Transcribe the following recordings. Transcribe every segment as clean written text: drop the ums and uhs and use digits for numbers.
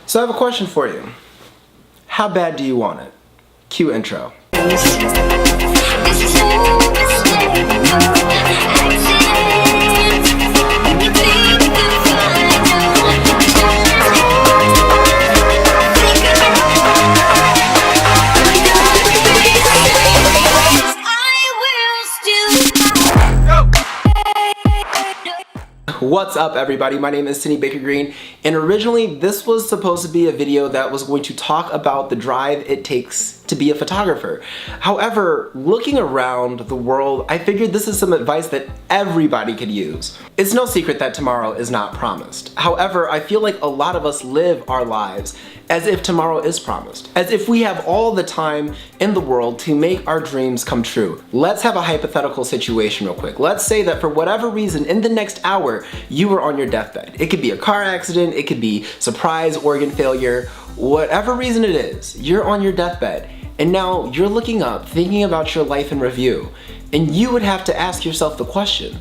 So I have a question for you. How bad do you want it? Cue intro. What's up, everybody? My name is Sidney Baker Green, and originally this was supposed to be a video that was going to talk about the drive it takes to be a photographer. However, looking around the world, I figured this is some advice that everybody could use. It's no secret that tomorrow is not promised. However, I feel like a lot of us live our lives as if tomorrow is promised, as if we have all the time in the world to make our dreams come true. Let's have a hypothetical situation real quick. Let's say that for whatever reason, in the next hour, you were on your deathbed. It could be a car accident, it could be surprise organ failure, whatever reason it is, you're on your deathbed. And now you're looking up, thinking about your life in review, and you would have to ask yourself the question,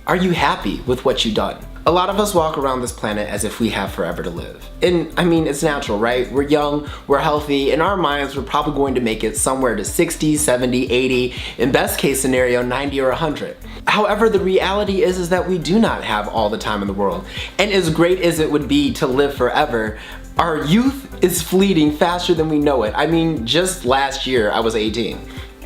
are you happy with what you've done? A lot of us walk around this planet as if we have forever to live. And I mean, it's natural, right? We're young, we're healthy, in our minds, we're probably going to make it somewhere to 60, 70, 80, in best case scenario, 90 or 100. However, the reality is that we do not have all the time in the world. And as great as it would be to live forever, our youth is fleeting faster than we know it. I mean, just last year I was 18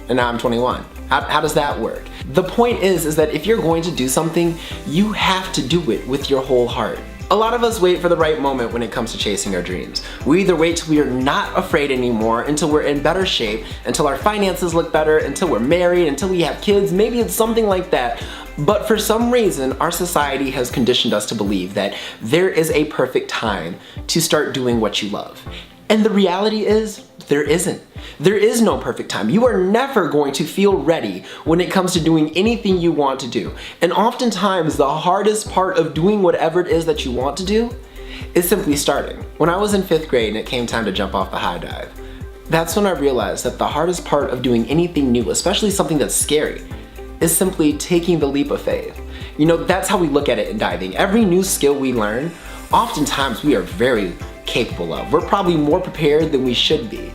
and now I'm 21. How does that work? The point is that if you're going to do something, you have to do it with your whole heart. A lot of us wait for the right moment when it comes to chasing our dreams. We either wait till we are not afraid anymore, until we're in better shape, until our finances look better, until we're married, until we have kids, maybe it's something like that. But for some reason, our society has conditioned us to believe that there is a perfect time to start doing what you love. And the reality is, there isn't. There is no perfect time. You are never going to feel ready when it comes to doing anything you want to do. And oftentimes, the hardest part of doing whatever it is that you want to do is simply starting. When I was in 5th grade and it came time to jump off the high dive, that's when I realized that the hardest part of doing anything new, especially something that's scary, is simply taking the leap of faith. You know, that's how we look at it in diving. Every new skill we learn, oftentimes we are very capable of. We're probably more prepared than we should be.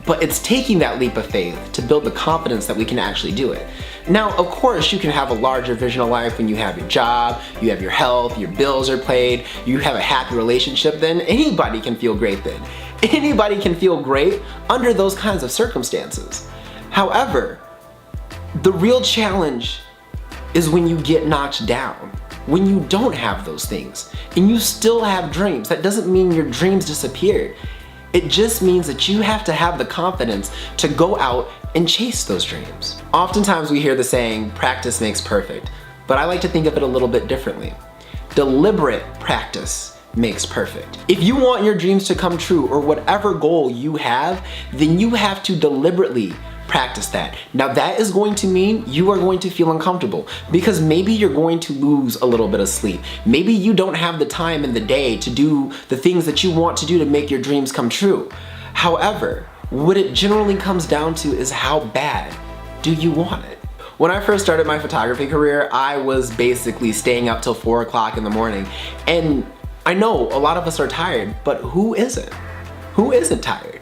But it's taking that leap of faith to build the confidence that we can actually do it. Now, of course, you can have a larger vision of life when you have your job, you have your health, your bills are paid, you have a happy relationship, then anybody can feel great then. Anybody can feel great under those kinds of circumstances. However, the real challenge is when you get knocked down, when you don't have those things, and you still have dreams. That doesn't mean your dreams disappeared. It just means that you have to have the confidence to go out and chase those dreams. Oftentimes we hear the saying, practice makes perfect, but I like to think of it a little bit differently. Deliberate practice makes perfect. If you want your dreams to come true or whatever goal you have, then you have to deliberately practice that. Now that is going to mean you are going to feel uncomfortable because maybe you're going to lose a little bit of sleep. Maybe you don't have the time in the day to do the things that you want to do to make your dreams come true. However, what it generally comes down to is how bad do you want it? When I first started my photography career, I was basically staying up till 4 o'clock in the morning. And I know a lot of us are tired, but who isn't? Who isn't tired?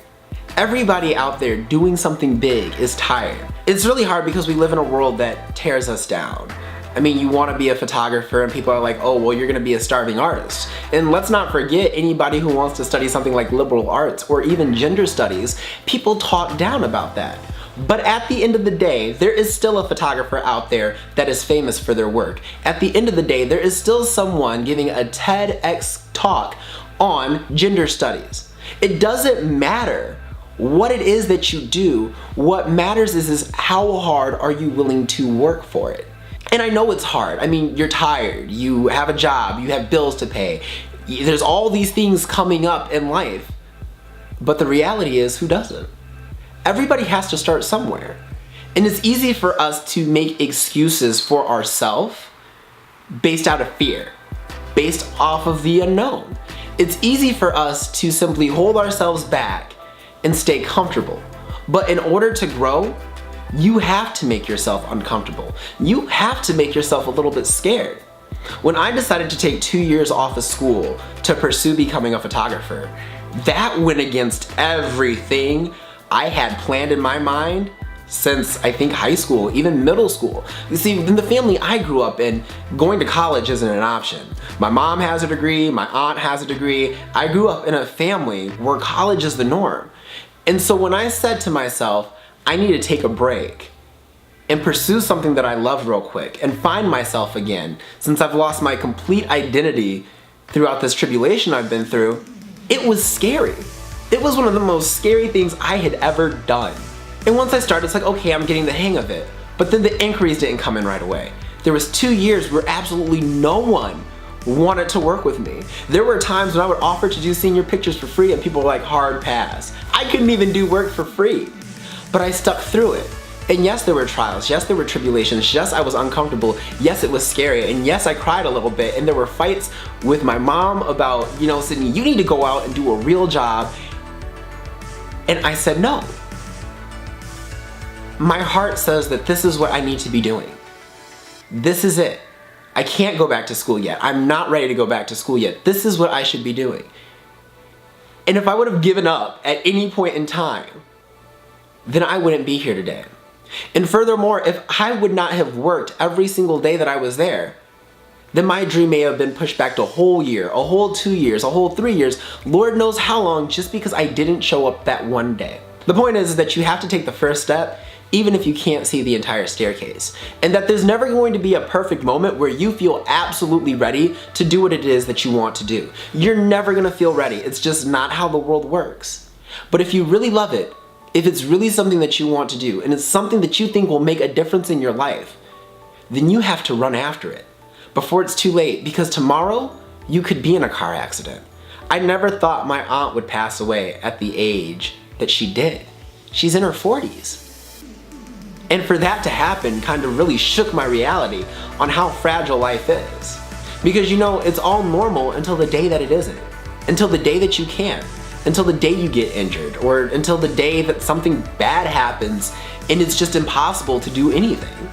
Everybody out there doing something big is tired. It's really hard because we live in a world that tears us down. I mean, you want to be a photographer and people are like, oh, well, you're going to be a starving artist. And let's not forget anybody who wants to study something like liberal arts or even gender studies, people talk down about that. But at the end of the day, there is still a photographer out there that is famous for their work. At the end of the day, there is still someone giving a TEDx talk on gender studies. It doesn't matter what it is that you do. What matters is how hard are you willing to work for it. And I know it's hard. I mean, you're tired, you have a job, you have bills to pay. There's all these things coming up in life. But the reality is, who doesn't? Everybody has to start somewhere. And it's easy for us to make excuses for ourselves based out of fear, based off of the unknown. It's easy for us to simply hold ourselves back and stay comfortable. But in order to grow, you have to make yourself uncomfortable. You have to make yourself a little bit scared. When I decided to take 2 years off of school to pursue becoming a photographer, that went against everything I had planned in my mind since I think high school, even middle school. You see, in the family I grew up in, going to college isn't an option. My mom has a degree, my aunt has a degree. I grew up in a family where college is the norm. And so when I said to myself, I need to take a break and pursue something that I love real quick and find myself again, since I've lost my complete identity throughout this tribulation I've been through, it was scary. It was one of the most scary things I had ever done. And once I started, it's like, okay, I'm getting the hang of it. But then the inquiries didn't come in right away. There was 2 years where absolutely no one wanted to work with me. There were times when I would offer to do senior pictures for free and people were like, hard pass. I couldn't even do work for free. But I stuck through it. And yes, there were trials. Yes, there were tribulations. Yes, I was uncomfortable. Yes, it was scary. And yes, I cried a little bit. And there were fights with my mom about, Sydney, you need to go out and do a real job. And I said no. My heart says that this is what I need to be doing. This is it. I can't go back to school yet. I'm not ready to go back to school yet. This is what I should be doing. And if I would have given up at any point in time, then I wouldn't be here today. And furthermore, if I would not have worked every single day that I was there, then my dream may have been pushed back to a whole year, a whole 2 years, a whole 3 years, Lord knows how long, just because I didn't show up that one day. The point is that you have to take the first step, even if you can't see the entire staircase. And that there's never going to be a perfect moment where you feel absolutely ready to do what it is that you want to do. You're never gonna feel ready. It's just not how the world works. But if you really love it, if it's really something that you want to do, and it's something that you think will make a difference in your life, then you have to run after it before it's too late, because tomorrow you could be in a car accident. I never thought my aunt would pass away at the age that she did. She's in her 40s. And for that to happen kind of really shook my reality on how fragile life is. Because it's all normal until the day that it isn't. Until the day that you can't. Until the day you get injured. Or until the day that something bad happens and it's just impossible to do anything.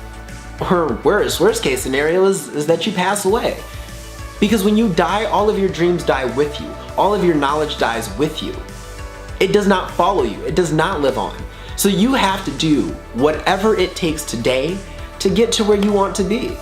Or worst case scenario is that you pass away. Because when you die, all of your dreams die with you. All of your knowledge dies with you. It does not follow you. It does not live on. So you have to do whatever it takes today to get to where you want to be.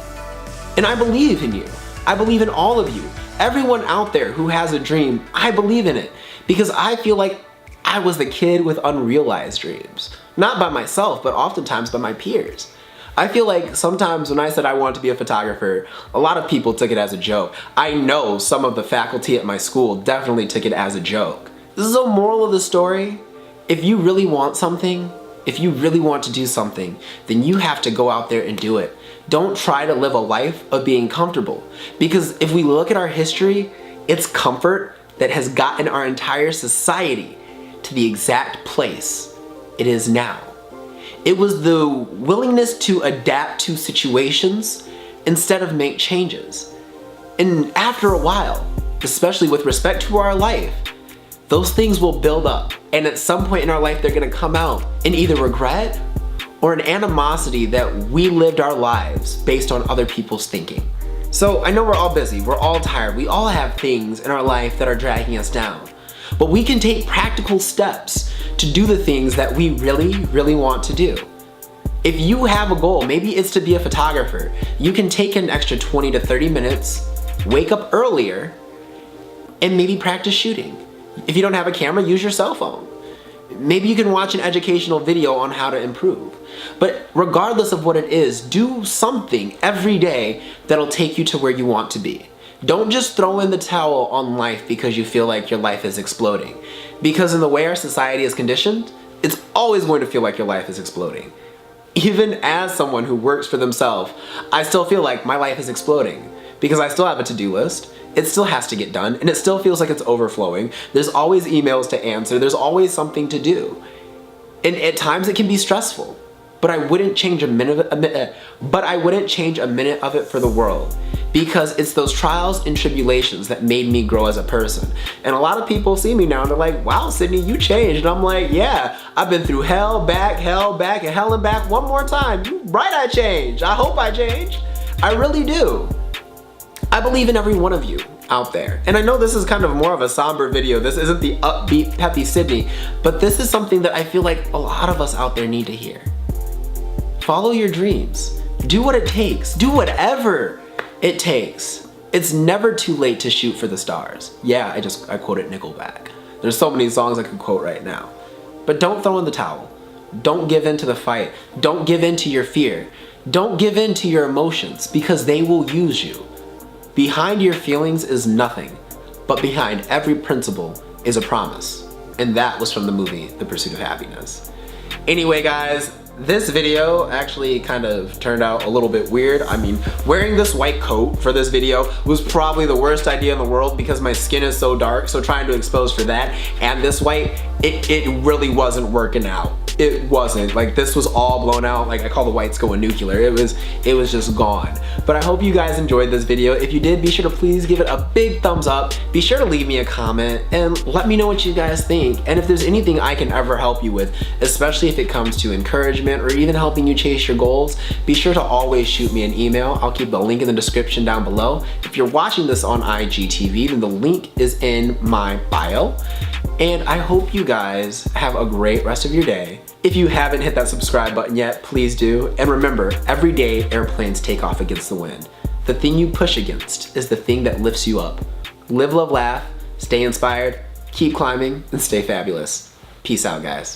And I believe in you. I believe in all of you. Everyone out there who has a dream, I believe in it. Because I feel like I was the kid with unrealized dreams. Not by myself, but oftentimes by my peers. I feel like sometimes when I said I wanted to be a photographer, a lot of people took it as a joke. I know some of the faculty at my school definitely took it as a joke. This is a moral of the story. If you really want something, if you really want to do something, then you have to go out there and do it. Don't try to live a life of being comfortable. Because if we look at our history, it's comfort that has gotten our entire society to the exact place it is now. It was the willingness to adapt to situations instead of make changes. And after a while, especially with respect to our life, those things will build up. And at some point in our life, they're gonna come out in either regret or an animosity that we lived our lives based on other people's thinking. So I know we're all busy, we're all tired, we all have things in our life that are dragging us down. But we can take practical steps to do the things that we really want to do. If you have a goal, maybe it's to be a photographer, you can take an extra 20 to 30 minutes, wake up earlier, and maybe practice shooting. If you don't have a camera, use your cell phone. Maybe you can watch an educational video on how to improve. But regardless of what it is, do something every day that'll take you to where you want to be. Don't just throw in the towel on life because you feel like your life is exploding. Because in the way our society is conditioned, it's always going to feel like your life is exploding. Even as someone who works for themselves, I still feel like my life is exploding because I still have a to-do list. It still has to get done and it still feels like it's overflowing. There's always emails to answer. There's always something to do. And at times it can be stressful, but I wouldn't change a minute of it for the world, because it's those trials and tribulations that made me grow as a person. And a lot of people see me now and they're like, wow, Sydney, you changed. And I'm like, yeah, I've been through hell, back, and hell and back one more time. You right, I changed. I hope I changed. I really do. I believe in every one of you out there. And I know this is kind of more of a somber video. This isn't the upbeat, peppy Sydney, but this is something that I feel like a lot of us out there need to hear. Follow your dreams. Do what it takes. Do whatever it takes. It's never too late to shoot for the stars. Yeah, I quoted Nickelback. There's so many songs I could quote right now. But don't throw in the towel. Don't give in to the fight. Don't give in to your fear. Don't give in to your emotions, because they will use you. Behind your feelings is nothing, but behind every principle is a promise. And that was from the movie, The Pursuit of Happiness. Anyway, guys, this video actually kind of turned out a little bit weird. I mean, wearing this white coat for this video was probably the worst idea in the world because my skin is so dark, so trying to expose for that and this white, it really wasn't working out. It wasn't. Like, this was all blown out. Like, I call the whites going nuclear. It was just gone. But I hope you guys enjoyed this video. If you did, be sure to please give it a big thumbs up. Be sure to leave me a comment and let me know what you guys think. And if there's anything I can ever help you with, especially if it comes to encouragement or even helping you chase your goals, be sure to always shoot me an email. I'll keep the link in the description down below. If you're watching this on IGTV, then the link is in my bio. And I hope you guys have a great rest of your day. If you haven't hit that subscribe button yet, please do. And remember, every day airplanes take off against the wind. The thing you push against is the thing that lifts you up. Live, love, laugh, stay inspired, keep climbing, and stay fabulous. Peace out, guys.